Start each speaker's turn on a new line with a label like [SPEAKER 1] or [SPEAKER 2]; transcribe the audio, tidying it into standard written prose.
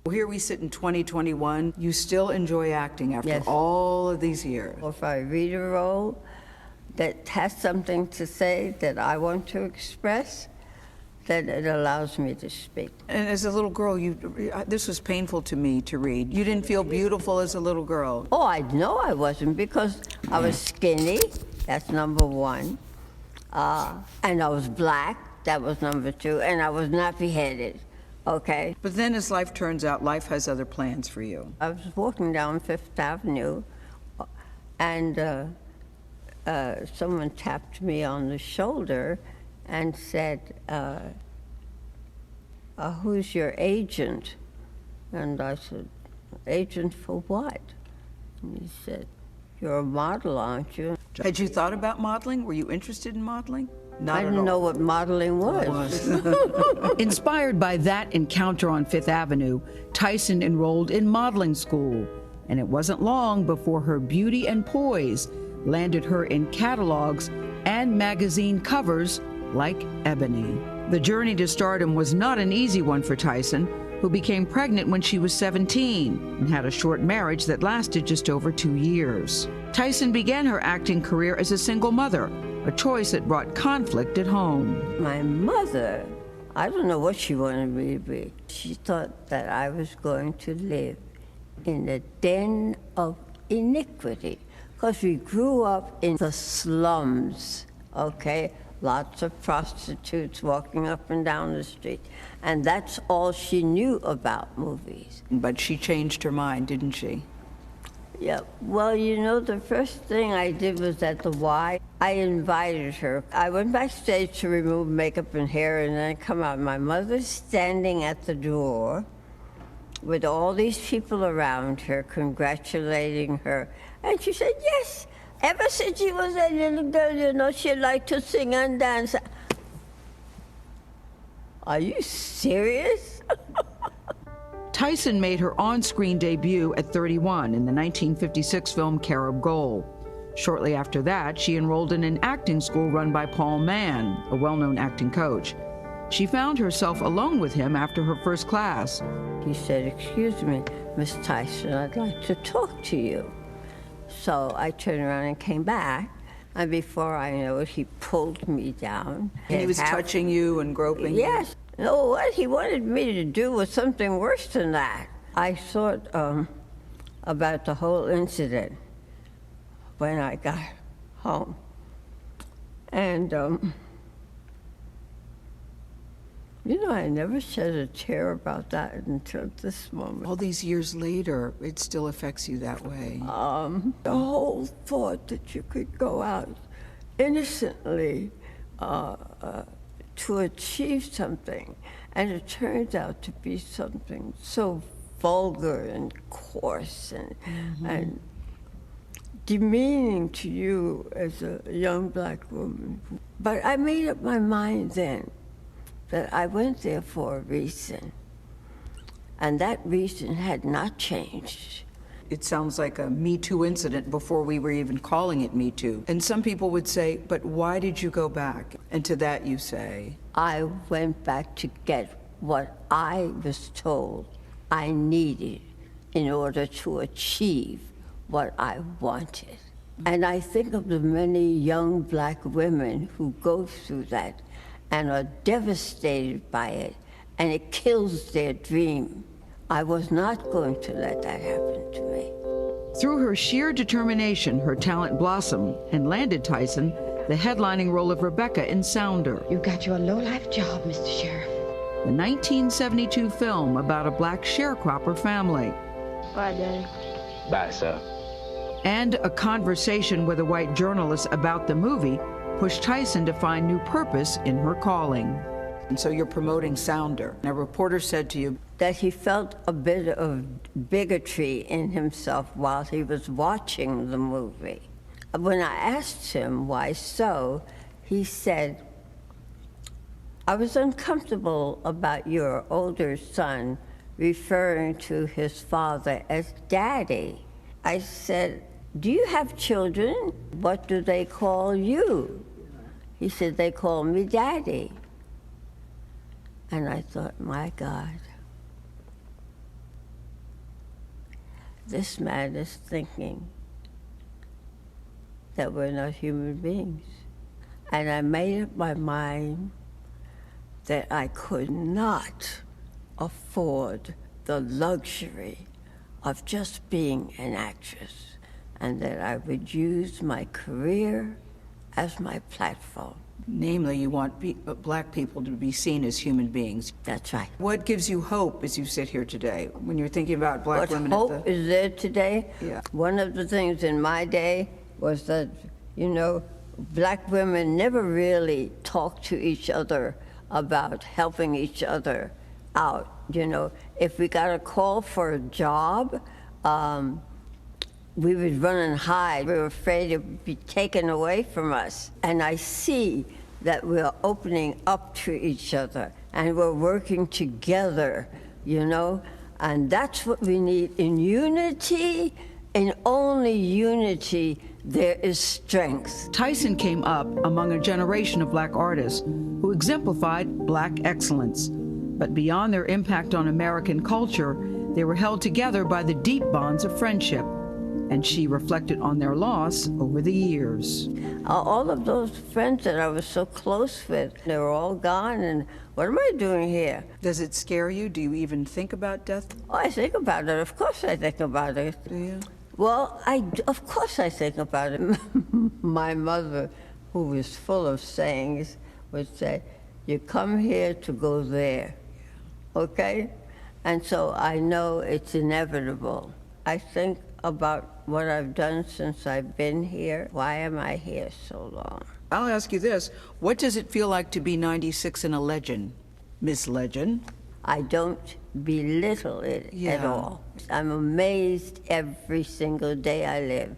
[SPEAKER 1] Well, here we sit in 2021. You still enjoy acting after all of these years.
[SPEAKER 2] If I read a role that has something to say that I want to express, then it allows me to speak.
[SPEAKER 1] And as a little girl, this was painful to me to read. You didn't feel beautiful as a little girl?
[SPEAKER 2] Oh, I know I wasn't, because I was skinny, that's number one. And I was black, that was number two, and I was nappy-headed, okay?
[SPEAKER 1] But then as life turns out, life has other plans for you.
[SPEAKER 2] I was walking down Fifth Avenue, and someone tapped me on the shoulder and said, who's your agent? And I said, agent for what? And he said, you're a model, aren't you?
[SPEAKER 1] Had you thought about modeling? Were you interested in modeling? Not
[SPEAKER 2] I didn't know what modeling was.
[SPEAKER 1] Inspired by that encounter on Fifth Avenue, Tyson enrolled in modeling school. And it wasn't long before her beauty and poise landed her in catalogs and magazine covers like Ebony. The journey to stardom was not an easy one for Tyson, who became pregnant when she was 17 and had a short marriage that lasted just over 2 years. Tyson began her acting career as a single mother, a choice that brought conflict at home.
[SPEAKER 2] My mother, I don't know what she wanted me to be. She thought that I was going to live in a den of iniquity, because we grew up in the slums, okay? Lots of prostitutes walking up and down the street. And that's all she knew about movies.
[SPEAKER 1] But she changed her mind, didn't she?
[SPEAKER 2] Yeah, well, you know, the first thing I did was at the Y. I invited her. I went backstage to remove makeup and hair, and then I come out. My mother's standing at the door with all these people around her, congratulating her. And she said, yes, ever since she was a little girl, you know, she liked to sing and dance. Are you serious?
[SPEAKER 1] Tyson made her on-screen debut at 31 in the 1956 film Carib Gold. Shortly after that, she enrolled in an acting school run by Paul Mann, a well-known acting coach. She found herself alone with him after her first class.
[SPEAKER 2] He said, excuse me, Miss Tyson, I'd like to talk to you. So I turned around and came back, and before I know it, he pulled me down.
[SPEAKER 1] And he was touching you and groping you?
[SPEAKER 2] Yes. No, what he wanted me to do was something worse than that. I thought about the whole incident when I got home. And, you know, I never shed a tear about that until this moment.
[SPEAKER 1] All these years later, it still affects you that way.
[SPEAKER 2] The whole thought that you could go out innocently to achieve something, and it turns out to be something so vulgar and coarse and demeaning to you as a young black woman. But I made up my mind then that I went there for a reason, and that reason had not changed.
[SPEAKER 1] It sounds like a Me Too incident before we were even calling it Me Too. And some people would say, but why did you go back? And to that you say,
[SPEAKER 2] I went back to get what I was told I needed in order to achieve what I wanted. And I think of the many young black women who go through that and are devastated by it, and it kills their dream. I was not going to let that happen to me.
[SPEAKER 1] Through her sheer determination, her talent blossomed and landed Tyson the headlining role of Rebecca in Sounder.
[SPEAKER 3] You got your low-life job, Mr. Sheriff.
[SPEAKER 1] The 1972 film about a black sharecropper family.
[SPEAKER 3] Bye, Daddy.
[SPEAKER 4] Bye, sir.
[SPEAKER 1] And a conversation with a white journalist about the movie pushed Tyson to find new purpose in her calling. And so you're promoting Sounder. And a reporter said to you
[SPEAKER 2] that he felt a bit of bigotry in himself while he was watching the movie. When I asked him why so, he said, I was uncomfortable about your older son referring to his father as Daddy. I said, do you have children? What do they call you? He said, they call me Daddy. And I thought, my God, this man is thinking that we're not human beings. And I made up my mind that I could not afford the luxury of just being an actress, and that I would use my career as my platform.
[SPEAKER 1] Namely, you want black people to be seen as human beings.
[SPEAKER 2] That's right.
[SPEAKER 1] What gives you hope as you sit here today when you're thinking about black women?
[SPEAKER 2] What hope is there today?
[SPEAKER 1] Yeah.
[SPEAKER 2] One of the things in my day was that, you know, black women never really talked to each other about helping each other out. You know, if we got a call for a job, we would run and hide. We were afraid it would be taken away from us. And I see that we're opening up to each other and we're working together, you know? And that's what we need. In unity, in only unity, there is strength.
[SPEAKER 1] Tyson came up among a generation of black artists who exemplified black excellence. But beyond their impact on American culture, they were held together by the deep bonds of friendship. And she reflected on their loss over the years.
[SPEAKER 2] All of those friends that I was so close with, they were all gone, and what am I doing here?
[SPEAKER 1] Does it scare you? Do you even think about death?
[SPEAKER 2] Oh, I think about it. Of course I think about it.
[SPEAKER 1] Do you?
[SPEAKER 2] Well, of course I think about it. My mother, who was full of sayings, would say, you come here to go there, okay? And so I know it's inevitable. I think about what I've done since I've been here. Why am I here so long?
[SPEAKER 1] I'll ask you this. What does it feel like to be 96 and a legend, Miss Legend?
[SPEAKER 2] I don't belittle it at all. I'm amazed every single day I live.